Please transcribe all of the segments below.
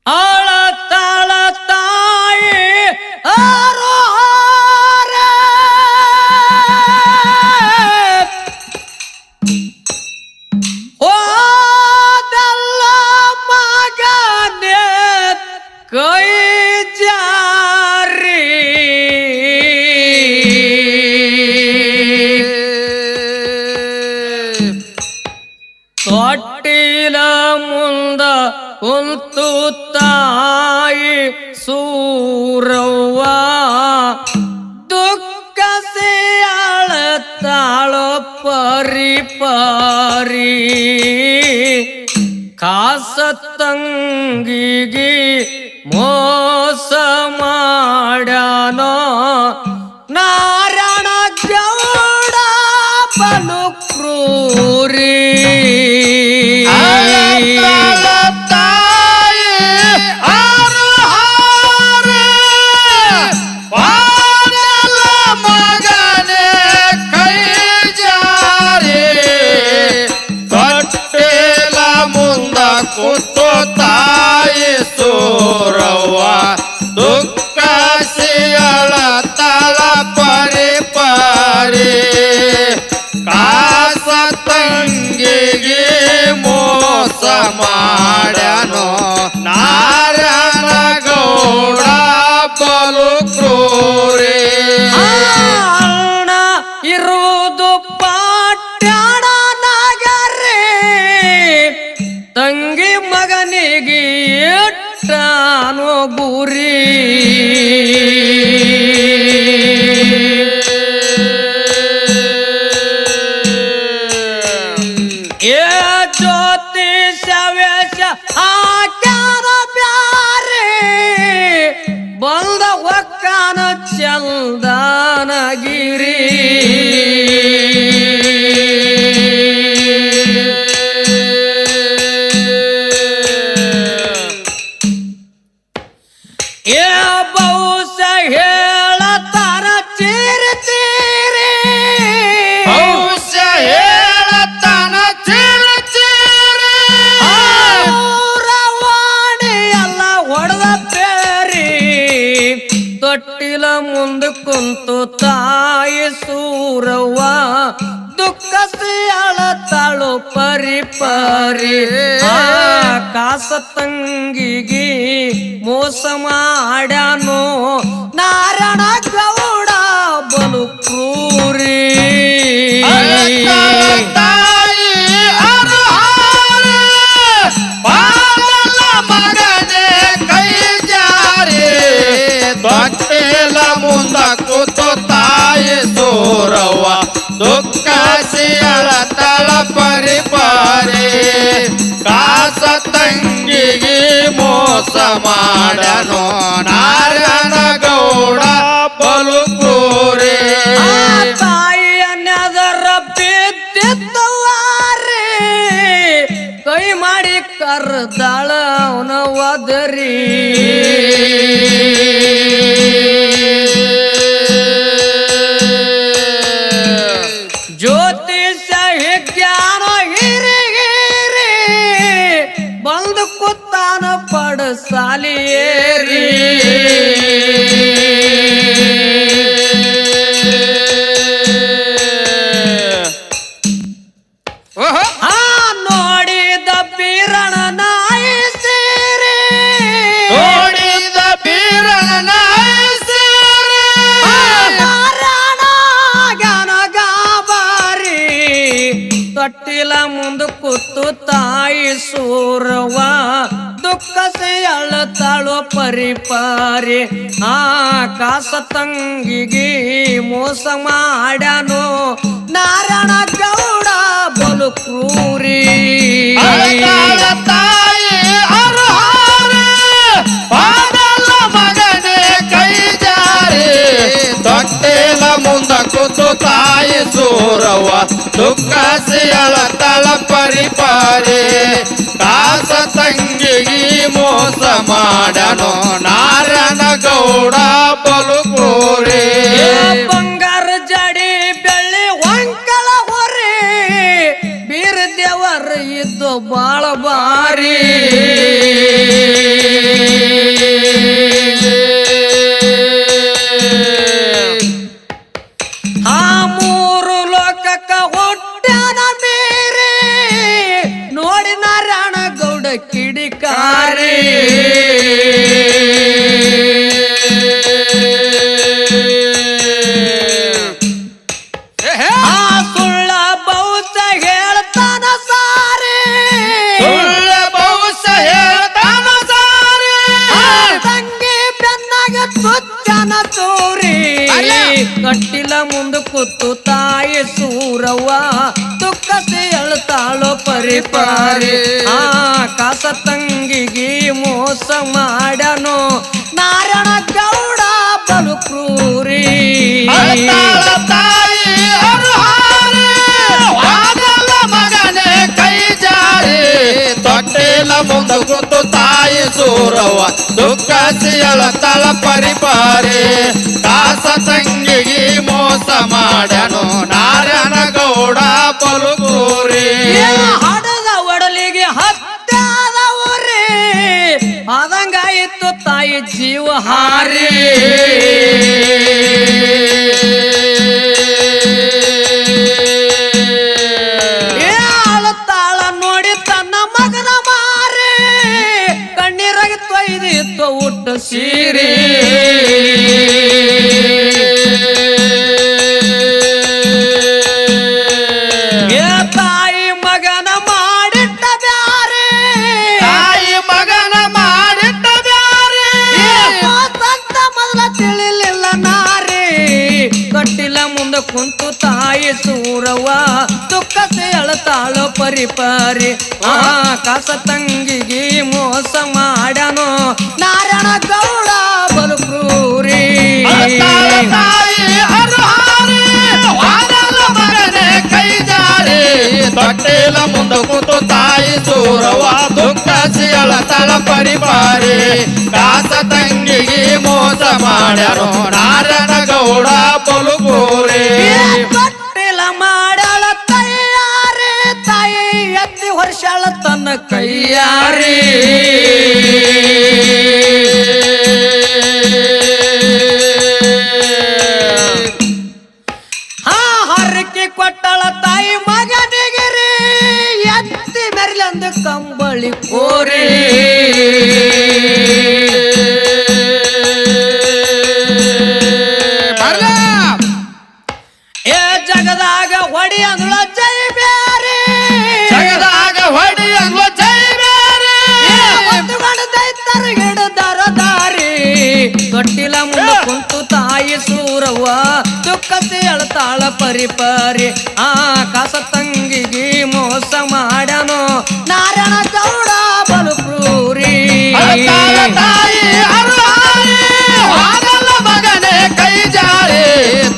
ಅಳತಾಳ ತಾಯಿ ಹೋದಲ್ಲ ಮಗನೇ ಕೈ ಜಾರಿ ತೊಟ್ಟಿಲ ಮುಂದ ಕುಂತು ತಾಯಿ ಸೂರವ್ವ ದುಃಖ ಅಳತಾಳೋ ಪರಿ ಪರಿ ಕಾಸ ತಂಗಿಗೆ ಮೋಸ ಮಾಡ್ಯಾನೋ ನಾರಾಯಣ ಗೌಡ ಬಲು ಕ್ರೂರಿ ಕೂತು ತಾಯಿ ಸೂರವ್ವ ದುಃಖ ಸಿಯಳತಾಳ ಪರಿ ಪರಿ ಕಾಸ ತಂಗಿಗೆ ಮೋಸ ಮಾಡ್ಯಾನೋ ನಾರಾಯಣ ಗೌಡ ಬಲು ಕ್ರೂರಿ ಅಣ್ಣ ಇರುವುದು ಪಾಟ್ಯಾಣ ನಗರೇ ತಂಗಿ ಮಗನಿಗೆ ಇಟ್ಟಾನೋ ಗುರಿ ಏ ಜ್ಯೋತಿಷ ವೇಷ ಹಾಕ್ಯಾನ ಬ್ಯಾರೆ ಬಂದ ಒಕ್ಕಾನ ಚಂದನಗಿರಿ ಏ ಬಹುಶ ಹೇಳತಾರ ಚೀರಿ ಚೀರಿ ಬಹುಶ ಹೇಳತಾನ ಚಿರಿ ಚಿರಿ ವಾಣಿ ಎಲ್ಲ ಹೊಡೆದ ಬೇರಿ ತೊಟ್ಟಿಲ ಮುಂದೆ ಕುಂತು ತಾಯಿ ಸೂರವ್ವ ದುಃಖ ಅಳತಾಳು ಪರಿ ಪರಿ ಕಾಸ ತಂಗಿಗೆ ಮೋಸ ಮಾಡ್ಯಾನೋ ನಾರಾಯಣ ಗೌಡ ಬಲು ಕ್ರೂರಿ ತಾಯಿ ಮಗನೇ ಕೈ ಜಾರಿ ತೊಟ್ಟಿಲ ಮುಂದ ಕೂತು ತಾಯಿ ಸೂರವ್ವ ದುಃಖ ಸಿಯಳತಾಳ ಪರಿ ಪರಿ ಕಾಸ ತಂಗಿಗೆ ಮೋಸ ಮಾಡ್ಯಾನೋ ನಾರಾಯಣ ಗೌಡ ಬಲು ಕ್ರೂರಿ ತಾಯಿಯ ನೆದರ ಬಿದ್ದಿದ್ದವಾರೆ ಕೈ ಮಾಡಿ ಕರ್ದಾಳ ಅವನ ಒದರಿ ಜ್ಯೋತಿಷ ಜ್ಞಾನ ಹಿರಿ ಹಿರಿ ಬಂದು ಕುತ್ತಾನ ಪಡಸಾಲಿ ಏರಿ ನೋಡಿದ ಬೀರಣ ನಾಯಿ ಸೇರಿ ನೋಡಿದ ಬೀರಣ ನಾಯಿ ಸೇರಿ ಗನಗಾಬಾರಿ ತೊಟ್ಟಿಲ ಮುಂದೆ ಕೂತು ತಾಯಿ ಸೂರವ್ವ ದುಃಖ ಅಳತಾಳು ಪರಿ ಪರಿ ಕಾಸ ತಂಗಿಗೆ ಮೋಸ ಮಾಡ್ಯಾನೋ ನಾರಾಯಣ ಗೌಡ ಬಲು ಕ್ರೂರಿ ತಾಯಿ ಮಗನೇ ಕೈ ಜಾರಿ ತೊಟ್ಟಿಲ ಮುಂದ ಕೂತು ತಾಯಿ ಸೂರವ್ವ ದುಃಖ ಸಿಯಳತಾಳ ಪರಿ ಪರಿ ಕಾಸ ತಂಗಿಗೆ ಮೋಸ ಮಾಡ್ಯಾನೋ ನಾರಾಯಣ ಗೌಡ ಬಲು ಕ್ರೂರಿ ಬಂಗಾರ ಜಡಿ ಬೆಳ್ಳಿ ಹೊಂಕಳ ಹೊರೆ ಬೀರ ದೇವರ ಇದ್ದು ಬಾಳ ಬಾರಿ ತೊಟ್ಟಿಲ ಮುಂದ ಕೂತು ತಾಯಿ ಸೂರವ್ವ ದುಃಖಸಿ ಅಳ್ತಾಳೋ ಪರಿಪಾರಿ ಆ ಕಾಸ ತಂಗಿಗೆ ಮೋಸ ಮಾಡನು ನಾರಾಯಣ ಗೌಡ ಬಲು ಕ್ರೂರಿ ಅಳ್ತಾಳ ತಾಯಿ ಅರುಹಾರಿ ಆಗಲ್ಲ ಮಗನೇ ಕೈ ಜಾರಿ ತೊಟ್ಟಿಲ ಮುಂದ ಕೂತು ತಾಯಿ ಸೂರವ್ವ ದುಃಖಸಿ ಅಳತಾಳ ಪರಿಪಾರಿ ಕಾಸ ತಂಗಿಗೆ ಮೋಸ ಮಾಡನು ನಾರಾಯಣ ಗೌಡ ಬಲು ಕ್ರೂರಿ ಹಡದ ಒಡಲಿಗೆ ಹತ್ತಾದವರೇ ಆದಂಗಾಯಿತು ತಾಯಿ ಜೀವ ಹಾರಿ ಅಳತಾಳ ನೋಡಿ ತನ್ನ ಮಗನ ಮಾರಿ ಕಣ್ಣೀರಾಗಿ ತೊಯ್ದಿತ್ತು ಉಟ್ಟ ಸೀರೆ ತಾಯಿ ಮಗನ ಮಾಡಿಟ್ಟ ಬ್ಯಾರೆ ತಾಯಿ ಮಗನ ಮಾಡಿಟ್ಟ ಬ್ಯಾರೆ ಅಂತ ಮೊದಲ ತಿಳಿಲಿಲ್ಲ ನಾರಿ ಕಟ್ಟಿಲ ಮುಂದೆ ಕುಂತು ತಾಯಿ ಸೂರವ್ವ ದುಃಖಸಿ ಅಳತಾಳ ಪರಿಪಾರಿ ಆ ಕಾಸ ತಂಗಿಗೆ ಮೋಸ ಮಾಡನು ನಾರಾಯಣ ಗೌಡ ಬಲು ಕ್ರೂರಿ ತಾಯಿ ಅರುಹಾರಿ ಆಗಲ್ಲ ಮಗನೇ ಕೈ ಜಾರಿ ತೊಟ್ಟಿಲ ಮುಂದ ಕೂತು ತಾಯಿ ಸೂರವ್ವ ದುಃಖಸಿ ಅಳತಾಳ ಪರಿಪಾರಿ ಕಾಸ ತಂಗಿಗೆ ಮೋಸ ಮಾಡ್ಯಾರೋ ನಾರಾಯಣ ಗೌಡ ಬಲು ಕ್ರೂರಿ ತೊಟ್ಟಿಲ ಮಾಡಾಳ ತಯ್ಯಾರಿ ತಾಯಿ ಎತ್ತಿ ವರ್ಷಾಳ ತನ್ನ ಕೈಯಾರಿ ಹರಕೆ ಕೊಟ್ಟಳ ತಾಯಿ ಮಗನಿಗೆ ರೀ ಎತ್ತಿ ಮೆರ್ಲಂದು ಕಂಬಳಿ ಕೋರಿ ಏ ಜಗದಾಗ ಹೊಡಿ ಅಂದಳ ಜೈ ಬ್ಯಾರೆ ಜಗದಾಗ ಹೊಡಿ ಅನ್ವ ಜೈ ಬೇರೆ ಹೊತ್ತುಕೊಂಡು ದೈತರ ಹಿಡಿದರ ದಾರಿ ತೊಟ್ಟಿಲ ಮುಂದೆ ಕುಂತು ತಾಯಿ ಸೂರವ್ವ ದುಃಖಸಿ ಅಳತಾಳ ಪರಿಪಾರಿ ಆ ಕಾಸ ತಂಗಿಗೆ ಮೋಸ ಮಾಡನು ನಾರಾಯಣ ಗೌಡ ಬಲು ಕ್ರೂರಿ ಅಳತಾಳ ತಾಯಿ ಅರುಹಾರಿ ಆಗಲ್ಲ ಮಗನೇ ಕೈ ಜಾರಿ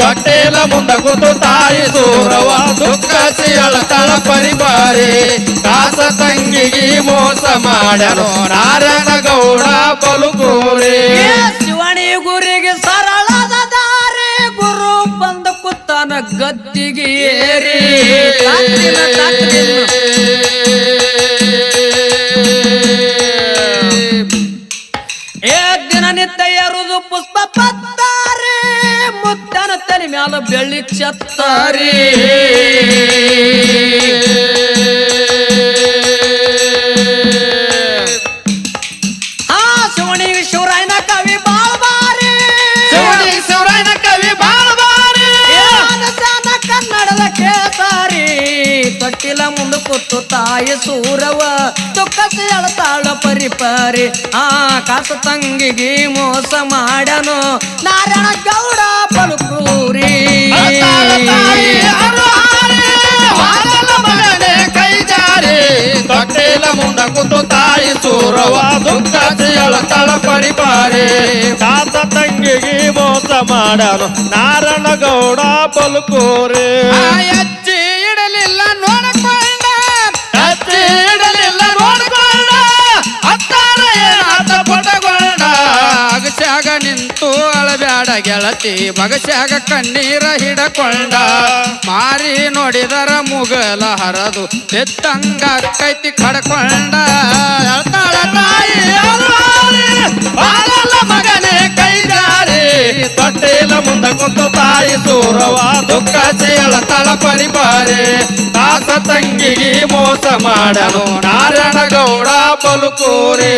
ತೊಟ್ಟಿಲ ಮುಂದ ಕೂತು ತಾಯಿ ಸೂರವ್ವ ದುಃಖಸಿ ಅಳತಾಳ ಪರಿಪಾರಿ ಕಾಸ ತಂಗಿಗೆ ಮೋಸ ಮಾಡನು ನಾರಾಯಣ ಗೌಡ ಬಲು ಕ್ರೂರಿ ಶಿವಣಿ ಗುರಿಗೆ ಸರಳದ ದಾರಿ ಗುರು ಬಂದ ಕುತ್ತಾನ ಗದ್ದಿಗೆ ಏರಿ ತಾಕಿನ ತಾಕಿನ. ಏ ದಿನನಿತ್ಯ ಎರುದು ಪುಷ್ಪ ಪತ್ತಾರೆ ಮುದ್ದನ ತಲೆ ಮ್ಯಾಲ ಬೆಳ್ಳಿ ಚತ್ತಾರಿ ಶಿವಣಿಗೆ ಶಿವರಾಯನ ಕವಿ ಬಾಳ್ಬಾರಿ ಶಿವರಾಯನ ಕವಿ ಬಾಳ್ಬಾರಿ ಕನ್ನಡದ ಕೇಸಾರಿ ತೊಟ್ಟಿಲ ಮುಂದೆ ಕೂತು ತಾಯಿ ಸೂರವ್ವ ದುಃಖಸಿ ಅಳತಾಳ ಪರಿಪಾರಿ ಆ ಕಾಸ ತಂಗಿಗೆ ಮೋಸ ಮಾಡನು ನಾರಾಯಣ ಗೌಡ ಬಲು ಕ್ರೂರಿ ಅಳತಾಳ ತಾಯಿ ಅರುಹಾರಿ ಆಗಲ್ಲ ಮಗನೇ ಕೈ ಜಾರಿ ತೊಟ್ಟಿಲ ಮುಂದ ಕೂತು ತಾಯಿ ಸೂರವ್ವ ದುಃಖಸಿ ಅಳತಾಳ ಪರಿಪಾರಿ ಕಾಸ ತಂಗಿಗೆ ಮೋಸ ಮಾಡನು ನಾರಾಯಣ ಗೌಡ ಬಲುಕೋರೆ ಅಜ್ಜಿ ಇಡಲಿಲ್ಲ ನೋಡಕೊಂಡ ಅಜ್ಜಿ ಇಡಲಿಲ್ಲ ನೋಡಕೊಂಡ ಅತ್ತಾರ ಏನಾತ ಪಟಗೊಂಡ ಅಗಸ್ಯಾಗ ನಿಂತು ಅಳಬ್ಯಾಡ ಗೆಳತಿ ಬಗಸ್ಯಾಗ ಕಣ್ಣೀರ ಹಿಡಕೊಂಡ ಮಾರಿ ನೋಡಿದರ ಮುಗಲ ಹರದು ಎತ್ತಂಗ ಕೈತಿ ಕಡ್ಕೊಂಡ ಅಳ್ತಾಳ ತಾಯಿ ಅರುಹಾರಿ ಆಗಲ್ಲ ಮಗನೇ ಕೈ ಜಾರಿ ತೊಟ್ಟಿಲ ಮುಂದ ಕುಂತು ತಾಯಿ ಸೂರವ್ವ ದುಃಖಸಿ ಅಳತಾಳ ಪರಿಪಾರಿ ಕಾಸ ತಂಗಿಗೆ ಮೋಸ ಮಾಡನು ನಾರಾಯಣ ಗೌಡ ಬಲುಕೋರಿ